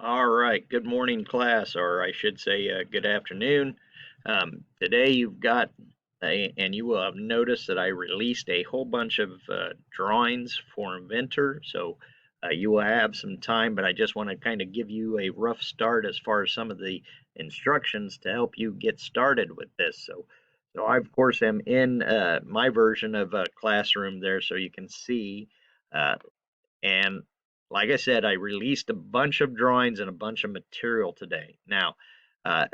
All right, good morning, class, or I should say good afternoon. Today you've got, and you will have noticed that I released a whole bunch of drawings for Inventor, so you will have some time, but I just want to kind of give you a rough start as far as some of the instructions to help you get started with this. So I, of course, am in my version of Classroom there, so you can see. Uh, and like I said, I released a bunch of drawings and a bunch of material today. Now, uh,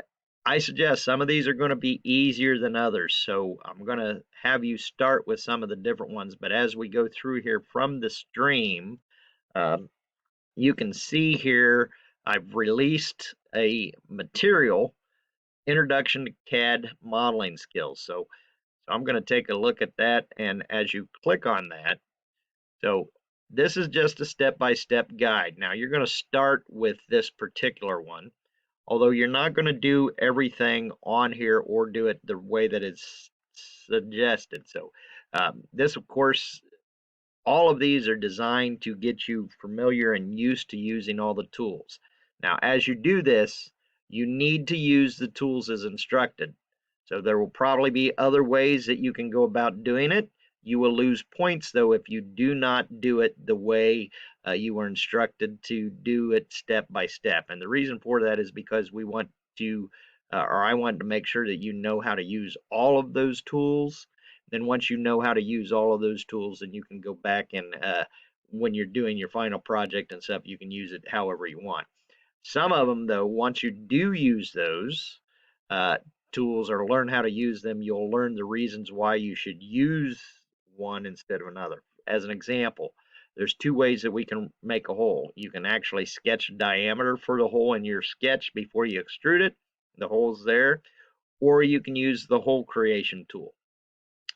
I suggest some of these are going to be easier than others. So I'm going to have you start with some of the different ones. But as we go through here from the stream, um, you can see here I've released a material introduction to CAD modeling skills. So I'm going to take a look at that. And as you click on that, so this is just a step-by-step guide. Now you're going to start with this particular one, although you're not going to do everything on here or do it the way that it's suggested. So this, of course, all of these are designed to get you familiar and used to using all the tools. Now, as you do this, you need to use the tools as instructed. So there will probably be other ways that you can go about doing it. You will lose points, though, if you do not do it the way you were instructed to do it step by step. And the reason for that is because we want to, or I want to make sure that you know how to use all of those tools. Then once you know how to use all of those tools, then you can go back and when you're doing your final project and stuff, you can use it however you want. Some of them, though, once you do use those uh, tools or learn how to use them, you'll learn the reasons why you should use one instead of another. As an example, there's two ways that we can make a hole. You can actually sketch a diameter for the hole in your sketch before you extrude it. The hole's there. Or you can use the hole creation tool.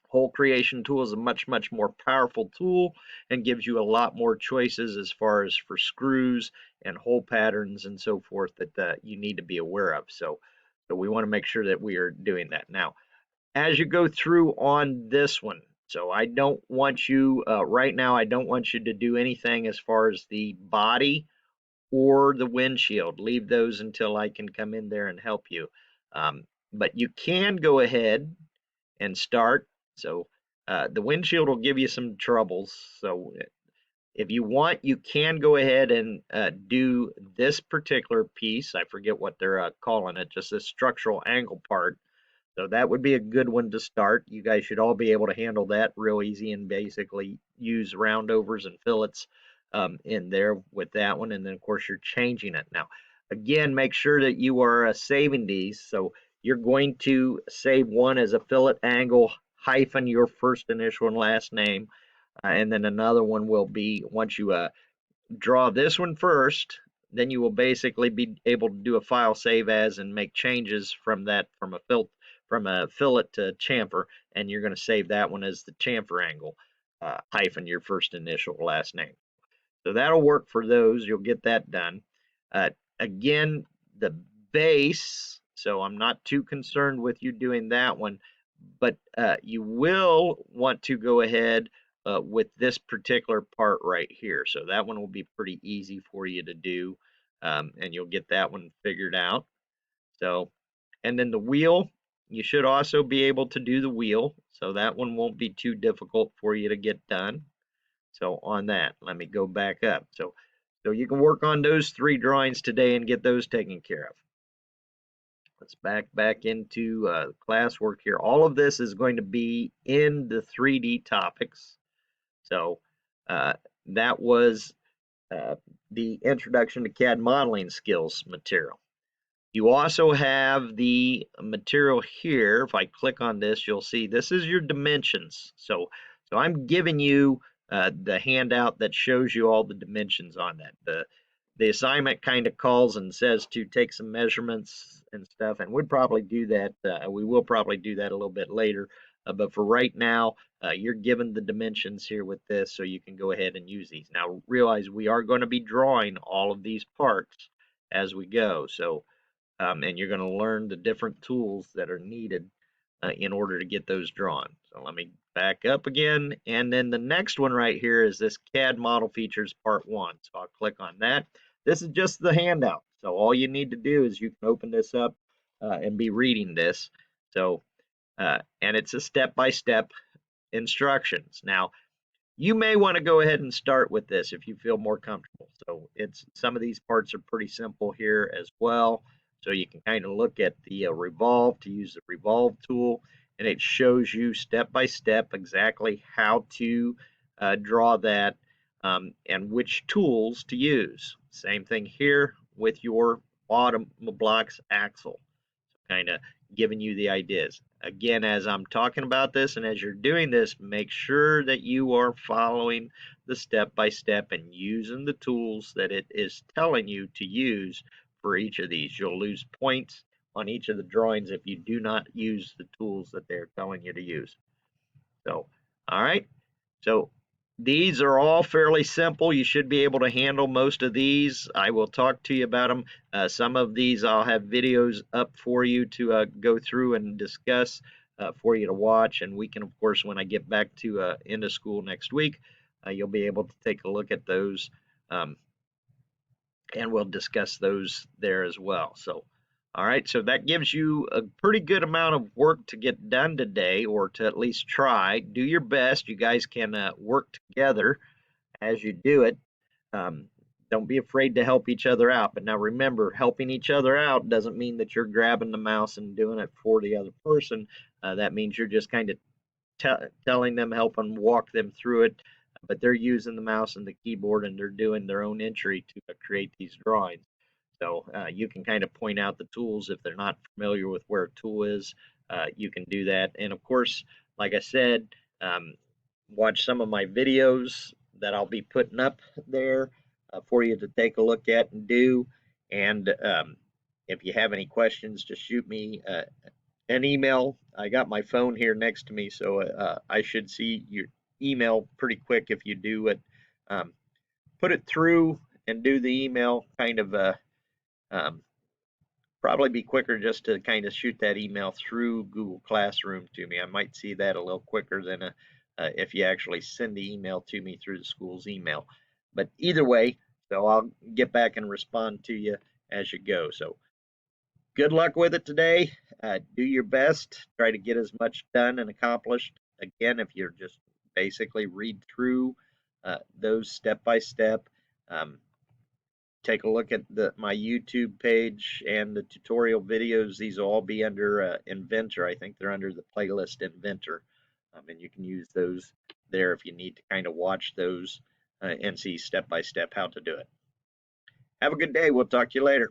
Hole creation tool is a much more powerful tool and gives you a lot more choices as far as for screws and hole patterns and so forth that you need to be aware of. So we want to make sure that we are doing that. Now, as you go through on this one, so I don't want you, right now, I don't want you to do anything as far as the body or the windshield. Leave those until I can come in there and help you. But you can go ahead and start. So the windshield will give you some troubles. So if you want, you can go ahead and do this particular piece. I forget what they're calling it, just this structural angle part. So that would be a good one to start. You guys should all be able to handle that real easy and basically use roundovers and fillets in there with that one. And then, of course, you're changing it. Now, again, make sure that you are saving these. So you're going to save one as a fillet angle hyphen your first initial and last name. And then another one will be once you draw this one first, then you will basically be able to do a file save as and make changes from that from a fillet to chamfer, and you're going to save that one as the chamfer angle hyphen your first initial last name. So that'll work for those. You'll get that done. Uh, Again, the base. So I'm not too concerned with you doing that one, but you will want to go ahead with this particular part right here. So that one will be pretty easy for you to do, and you'll get that one figured out. So, and then the wheel, you should also be able to do the wheel. So that one won't be too difficult for you to get done. So on that, let me go back up. So you can work on those three drawings today and get those taken care of. Let's back into classwork here. All of this is going to be in the 3D topics. So uh, that was uh, the introduction to CAD modeling skills material. You also have the material here. If I click on this, you'll see this is your dimensions. So I'm giving you the handout that shows you all the dimensions on that. The assignment kind of calls and says to take some measurements and stuff, and we'd probably do that. We will probably do that a little bit later. But for right now, you're given the dimensions here with this, so you can go ahead and use these. Now, realize we are going to be drawing all of these parts as we go. So and you're going to learn the different tools that are needed in order to get those drawn. So let me back up again. And then the next one right here is this CAD model features part one. So I'll click on that. this is just the handout. So all you need to do is you can open this up and be reading this. So, and it's a step-by-step instructions. Now, you may want to go ahead and start with this if you feel more comfortable. So it's some of these parts are pretty simple here as well. So you can kind of look at the revolve to use the revolve tool, and it shows you step by step exactly how to draw that and which tools to use. Same thing here with your bottom blocks axle, kind of giving you the ideas. Again, as I'm talking about this and as you're doing this, make sure that you are following the step by step and using the tools that it is telling you to use for each of these. You'll lose points on each of the drawings if you do not use the tools that they're telling you to use. So, all right. So these are all fairly simple. You should be able to handle most of these. I will talk to you about them. Some of these I'll have videos up for you to go through and discuss for you to watch. And we can, of course, when I get back to end of school next week, you'll be able to take a look at those. And we'll discuss those there as well. So, all right, so that gives you a pretty good amount of work to get done today, or to at least try. Do your best. You guys can work together as you do it. Don't be afraid to help each other out. But now remember, helping each other out doesn't mean that you're grabbing the mouse and doing it for the other person. That means you're just kind of telling them, helping walk them through it, but they're using the mouse and the keyboard and they're doing their own entry to create these drawings. So you can kind of point out the tools if they're not familiar with where a tool is. You can do that. And of course, like I said, watch some of my videos that I'll be putting up there for you to take a look at and do. And if you have any questions, just shoot me an email. I got my phone here next to me, so I should see your email pretty quick if you do it. Put it through and do the email kind of um, probably be quicker just to kind of shoot that email through Google Classroom to me. I might see that a little quicker than if you actually send the email to me through the school's email. But either way, so I'll get back and respond to you as you go. So good luck with it today. Do your best. Try to get as much done and accomplished. Again, if you're just basically read through those step by step, take a look at my YouTube page and the tutorial videos. These will all be under Inventor. I think they're under the playlist Inventor. And you can use those there if you need to kind of watch those and see step by step how to do it. Have a good day. We'll talk to you later.